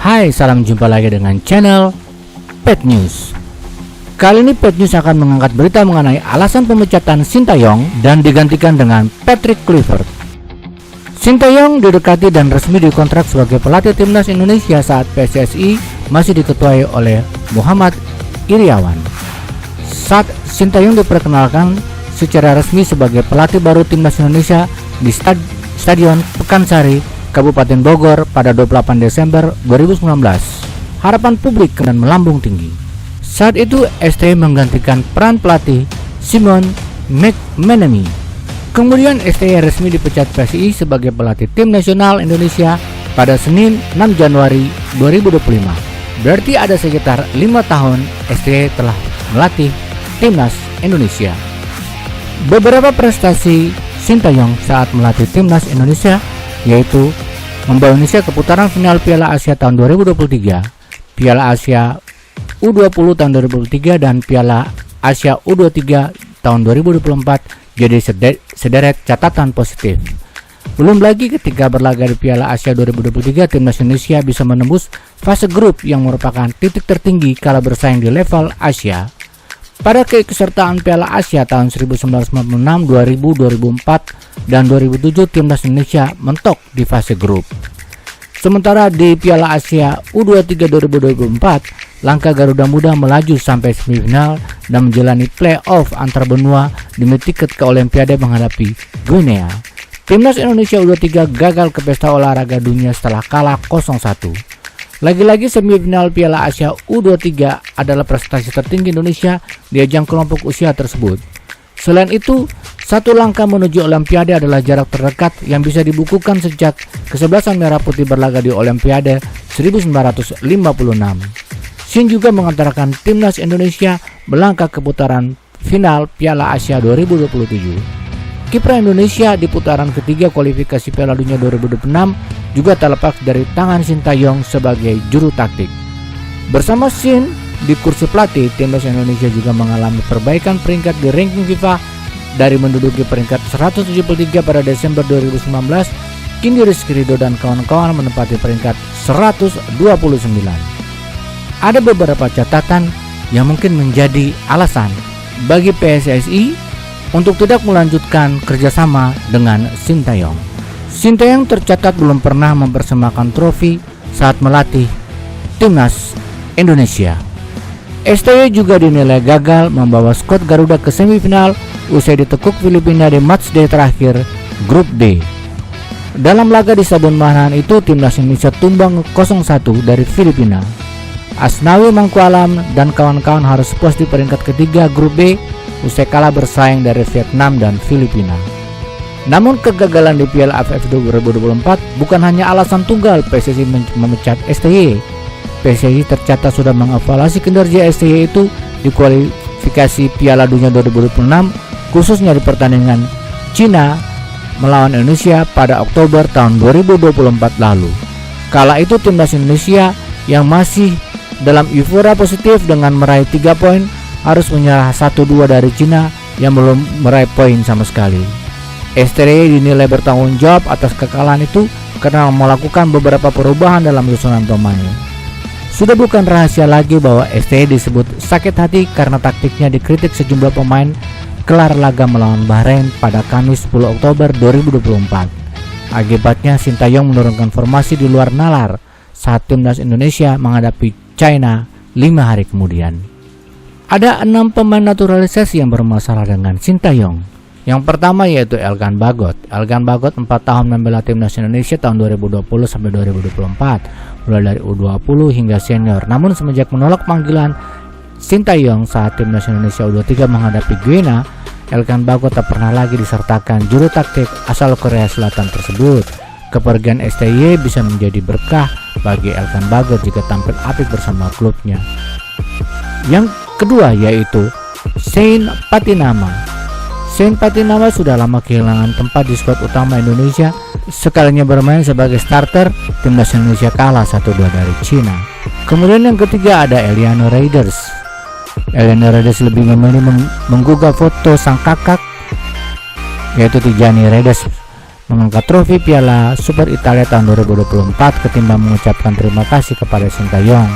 Hai, salam jumpa lagi dengan channel Pet News. Kali ini Pet News akan mengangkat berita mengenai alasan pemecatan Sintayong dan digantikan dengan Patrick Kluivert. Sintayong didekati dan resmi dikontrak sebagai pelatih timnas Indonesia saat PSSI masih diketuai oleh Muhammad Iriawan. Saat Sintayong diperkenalkan secara resmi sebagai pelatih baru timnas Indonesia di Stadion Pekansari, Kabupaten Bogor pada 28 Desember 2019, harapan publik kemudian melambung tinggi. Saat itu STY menggantikan peran pelatih Simon McManamy. Kemudian STY resmi dipecat PSSI sebagai pelatih tim nasional Indonesia pada Senin 6 Januari 2025. Berarti ada sekitar 5 tahun STY telah melatih timnas Indonesia. Beberapa prestasi Sintayong saat melatih timnas Indonesia yaitu membawa Indonesia ke putaran final Piala Asia tahun 2023, Piala Asia U20 tahun 2023, dan Piala Asia U23 tahun 2024 jadi sederet catatan positif. Belum lagi ketika berlaga di Piala Asia 2023, timnas Indonesia bisa menembus fase grup yang merupakan titik tertinggi kala bersaing di level Asia. Pada keikutsertaan Piala Asia tahun 1996, 2000, 2004, dan 2007, timnas Indonesia mentok di fase grup. Sementara di Piala Asia U23 2024, langkah Garuda Muda melaju sampai semifinal dan menjalani play-off antar benua demi tiket ke Olimpiade menghadapi Guinea. Timnas Indonesia U23 gagal ke pesta olahraga dunia setelah kalah 0-1. Lagi-lagi semifinal Piala Asia U23 adalah prestasi tertinggi Indonesia di ajang kelompok usia tersebut. Selain itu, satu langkah menuju Olimpiade adalah jarak terdekat yang bisa dibukukan sejak kesebelasan merah putih berlaga di Olimpiade 1956. Shin juga mengantarakan timnas Indonesia melangkah ke putaran final Piala Asia 2027. Kiprah Indonesia di putaran ketiga kualifikasi Piala Dunia 2026 juga tak lepas dari tangan Sintayong sebagai juru taktik. Bersama Shin di kursi pelatih, timnas Indonesia juga mengalami perbaikan peringkat di ranking FIFA dari menduduki peringkat 173 pada Desember 2019, kini Rizky Ridho dan kawan-kawan menempati peringkat 129. Ada beberapa catatan yang mungkin menjadi alasan bagi PSSI untuk tidak melanjutkan kerjasama dengan Sintayong. Sintayong tercatat belum pernah mempersembahkan trofi saat melatih timnas Indonesia. STY juga dinilai gagal membawa skuad Garuda ke semifinal usai ditekuk Filipina di matchday terakhir grup D. Dalam laga di Stadion Manahan itu, timnas Indonesia tumbang 0-1 dari Filipina. Asnawi Mangkualam dan kawan-kawan harus puas di peringkat ketiga grup B usai kalah bersaing dari Vietnam dan Filipina. Namun kegagalan di Piala AFF 2024 bukan hanya alasan tunggal PSSI memecat STY. PSSI tercatat sudah mengevaluasi kinerja STY itu di kualifikasi Piala Dunia 2026, khususnya di pertandingan Cina melawan Indonesia pada Oktober tahun 2024 lalu. Kala itu timnas Indonesia yang masih dalam euforia positif dengan meraih 3 poin harus menyerah 1-2 dari Cina yang belum meraih poin sama sekali. STY dinilai bertanggung jawab atas kekalahan itu karena melakukan beberapa perubahan dalam susunan pemain. Sudah bukan rahasia lagi bahwa STY disebut sakit hati karena taktiknya dikritik sejumlah pemain kelar laga melawan Bahrain pada Kamis 10 Oktober 2024. Akibatnya Sintayong menurunkan formasi di luar nalar saat timnas Indonesia menghadapi China 5 hari kemudian. Ada 6 pemain naturalisasi yang bermasalah dengan Sintayong. Yang pertama yaitu Elkan Bagot. Elkan Bagot 4 tahun membela timnas Indonesia tahun 2020 sampai 2024, mulai dari U20 hingga senior. Namun semenjak menolak panggilan Sintayong saat timnas Indonesia U23 menghadapi Guinea, Elkan Bagot tak pernah lagi disertakan juru taktik asal Korea Selatan tersebut. Kepergian STY bisa menjadi berkah bagi Elkan Bagot jika tampil apik bersama klubnya. Yang kedua yaitu Shane Patinama. Shane Patinama sudah lama kehilangan tempat di skuad utama Indonesia. Sekalinya bermain sebagai starter, timnas Indonesia kalah 1-2 dari Cina. Kemudian yang ketiga ada Eliano Raiders. Eliano Raiders lebih memilih menggugah foto sang kakak yaitu Tijani Raiders mengangkat trofi Piala Super Italia tahun 2024 ketimbang mengucapkan terima kasih kepada Sintayong.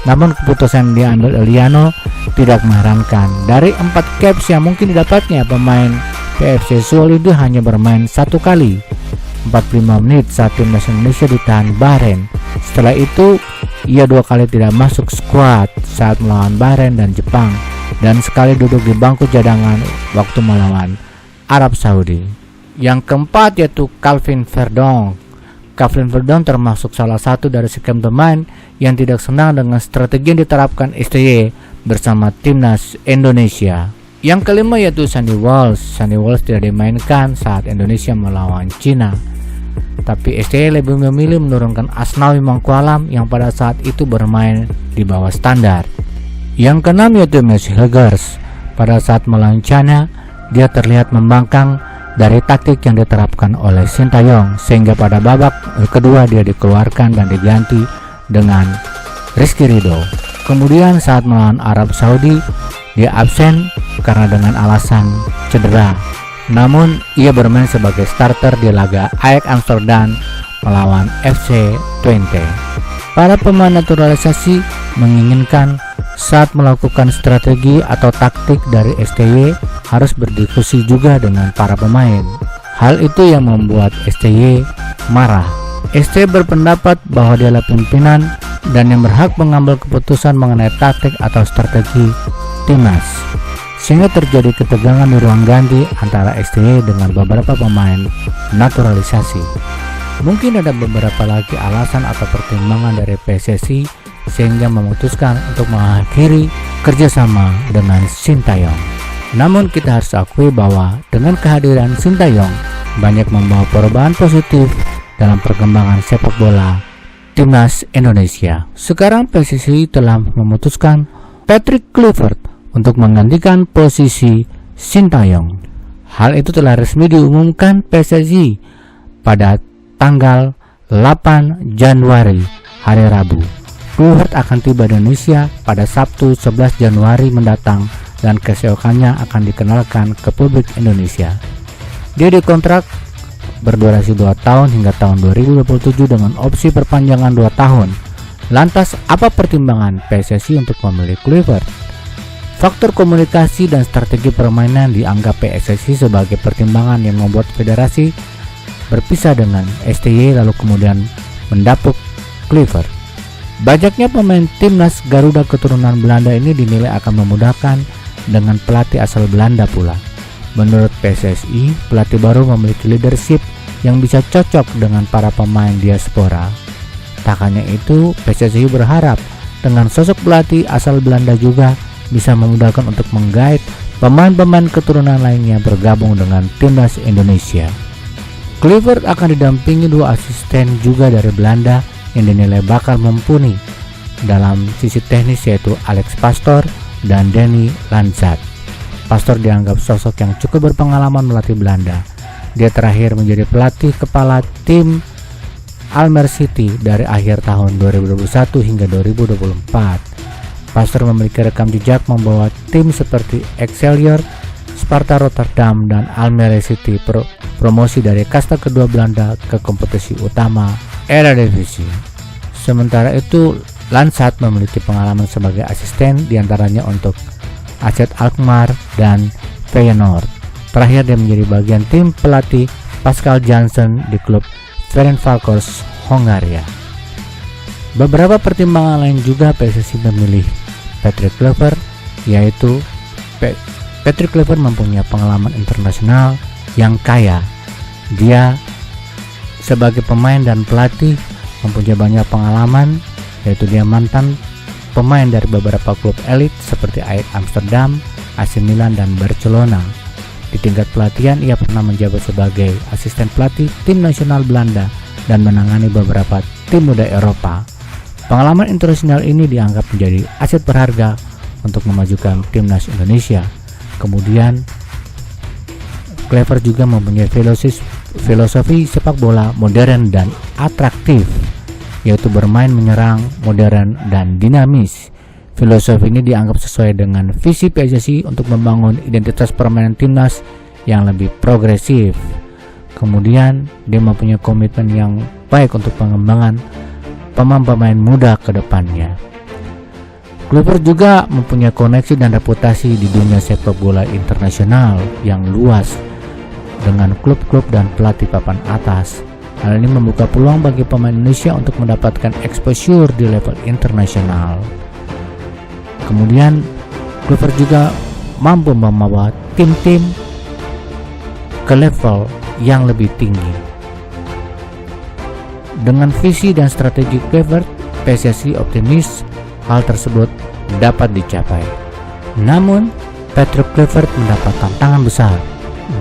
Namun keputusan yang diambil Eliano tidak mengherankan. Dari 4 caps yang mungkin didapatnya, pemain PFC Zwolle hanya bermain 1 kali, 45 menit saat timnas Indonesia ditahan Bahrain. Setelah itu ia 2 kali tidak masuk skuad saat melawan Bahrain dan Jepang, dan sekali duduk di bangku cadangan waktu melawan Arab Saudi. Yang keempat yaitu Calvin Verdong. Calvin Verdong termasuk salah satu dari sekian pemain yang tidak senang dengan strategi yang diterapkan STY bersama timnas Indonesia. Yang kelima yaitu Sandy Walsh. Sandy Walsh tidak dimainkan saat Indonesia melawan Cina, tapi STY lebih memilih menurunkan Asnawi Mangkualam yang pada saat itu bermain di bawah standar. Yang keenam yaitu Messi Hegers. Pada saat melawan China, dia terlihat membangkang dari taktik yang diterapkan oleh Sintayong, sehingga pada babak kedua dia dikeluarkan dan diganti dengan Rizky Ridho. Kemudian saat melawan Arab Saudi, dia absen karena dengan alasan cedera. Namun ia bermain sebagai starter di laga Ajax Amsterdam melawan FC Twente. Para pemain naturalisasi menginginkan saat melakukan strategi atau taktik dari STY harus berdiskusi juga dengan para pemain. Hal itu yang membuat STY marah. STY berpendapat bahwa dia adalah pimpinan dan yang berhak mengambil keputusan mengenai taktik atau strategi timnas, sehingga terjadi ketegangan di ruang ganti antara STY dengan beberapa pemain naturalisasi. Mungkin ada beberapa lagi alasan atau pertimbangan dari PSSI sehingga memutuskan untuk mengakhiri kerjasama dengan Sintayong. Namun kita harus akui bahwa dengan kehadiran Sintayong banyak membawa perubahan positif dalam perkembangan sepak bola timnas Indonesia. Sekarang PSSI telah memutuskan Patrick Kluivert untuk menggantikan posisi Sintayong. Hal itu telah resmi diumumkan PSSI pada tanggal 8 Januari, hari Rabu. Kluivert akan tiba di Indonesia pada Sabtu 11 Januari mendatang dan keesokannya akan dikenalkan ke publik Indonesia. Dia dikontrak berdurasi 2 tahun hingga tahun 2027 dengan opsi perpanjangan 2 tahun. Lantas apa pertimbangan PSSI untuk memilih Kluivert? Faktor komunikasi dan strategi permainan dianggap PSSI sebagai pertimbangan yang membuat federasi berpisah dengan STY lalu kemudian mendapuk Kluivert. Banyaknya pemain timnas Garuda keturunan Belanda ini dinilai akan memudahkan dengan pelatih asal Belanda pula. Menurut PSSI, pelatih baru memiliki leadership yang bisa cocok dengan para pemain diaspora. Tak hanya itu, PSSI berharap dengan sosok pelatih asal Belanda juga bisa memudahkan untuk menggait pemain-pemain keturunan lainnya bergabung dengan timnas Indonesia. Kluivert akan didampingi 2 asisten juga dari Belanda yang dinilai bakal mumpuni dalam sisi teknis, yaitu Alex Pastoor dan Danny Lanzat. Pastoor dianggap sosok yang cukup berpengalaman melatih Belanda. Dia terakhir menjadi pelatih kepala tim Almere City dari akhir tahun 2021 hingga 2024. Pastoor memiliki rekam jejak membawa tim seperti Excelsior, Sparta Rotterdam, dan Almere City promosi dari kasta kedua Belanda ke kompetisi utama Eredivisie. Sementara itu, Lanzat memiliki pengalaman sebagai asisten diantaranya untuk AZ Alkmaar dan Feyenoord. Terakhir dia menjadi bagian tim pelatih Pascal Jansen di klub Ferencváros Hongaria. Beberapa pertimbangan lain juga PSSI memilih Patrick Kluivert, yaitu Patrick Kluivert mempunyai pengalaman internasional yang kaya. Dia sebagai pemain dan pelatih mempunyai banyak pengalaman, yaitu dia mantan pemain dari beberapa klub elit seperti Ajax Amsterdam, AC Milan, dan Barcelona. Di tingkat pelatihan ia pernah menjabat sebagai asisten pelatih tim nasional Belanda dan menangani beberapa tim muda Eropa. Pengalaman internasional ini dianggap menjadi aset berharga untuk memajukan timnas Indonesia. Kemudian Kluivert juga mempunyai filosofi sepak bola modern dan atraktif, yaitu bermain menyerang modern dan dinamis. Filosofi ini dianggap sesuai dengan visi PSSI untuk membangun identitas permainan timnas yang lebih progresif. Kemudian dia mempunyai komitmen yang baik untuk pengembangan pemain-pemain muda ke depannya. Kluivert juga mempunyai koneksi dan reputasi di dunia sepak bola internasional yang luas dengan klub-klub dan pelatih papan atas. Hal ini membuka peluang bagi pemain Indonesia untuk mendapatkan exposure di level internasional. Kemudian Kluivert juga mampu membawa tim-tim ke level yang lebih tinggi. Dengan visi dan strategi Kluivert, PSSI optimis hal tersebut dapat dicapai. Namun, Patrick Kluivert mendapat tantangan besar.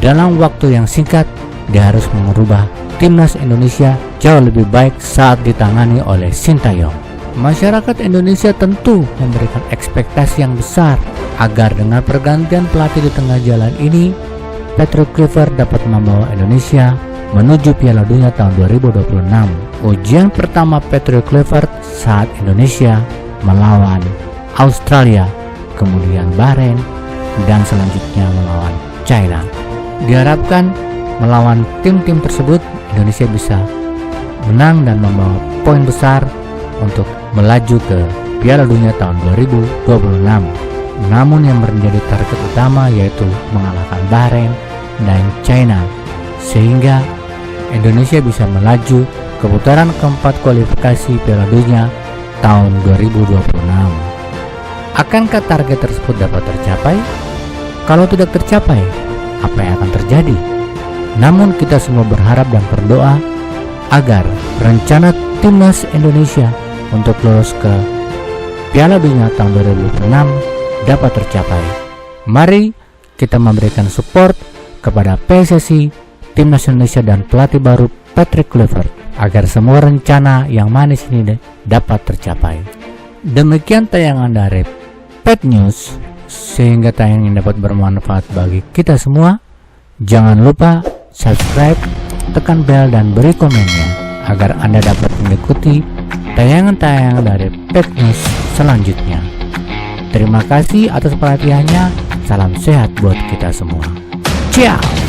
Dalam waktu yang singkat, dia harus mengubah timnas Indonesia jauh lebih baik saat ditangani oleh Sintayong. Masyarakat Indonesia tentu memberikan ekspektasi yang besar agar dengan pergantian pelatih di tengah jalan ini, Patrick Kluivert dapat membawa Indonesia menuju Piala Dunia tahun 2026. Ujian pertama Patrick Kluivert saat Indonesia melawan Australia, kemudian Bahrain, dan selanjutnya melawan China. Diharapkan melawan tim-tim tersebut Indonesia bisa menang dan membawa poin besar untuk melaju ke Piala Dunia tahun 2026. Namun yang menjadi target utama yaitu mengalahkan Bahrain dan China, sehingga Indonesia bisa melaju ke putaran keempat kualifikasi Piala Dunia tahun 2026. Akankah target tersebut dapat tercapai? Kalau tidak tercapai, apa yang akan terjadi? Namun kita semua berharap dan berdoa agar rencana timnas Indonesia untuk lolos ke Piala Dunia tahun 2026 dapat tercapai. Mari kita memberikan support kepada PSSI, Timnas Indonesia dan pelatih baru Patrick Kluivert agar semua rencana yang manis ini dapat tercapai. Demikian tayangan dari Pet News, sehingga tayangan ini dapat bermanfaat bagi kita semua. Jangan lupa subscribe, tekan bel dan beri komennya agar Anda dapat mengikuti tayangan-tayangan dari Pet News selanjutnya. Terima kasih atas perhatiannya. Salam sehat buat kita semua. Ciao.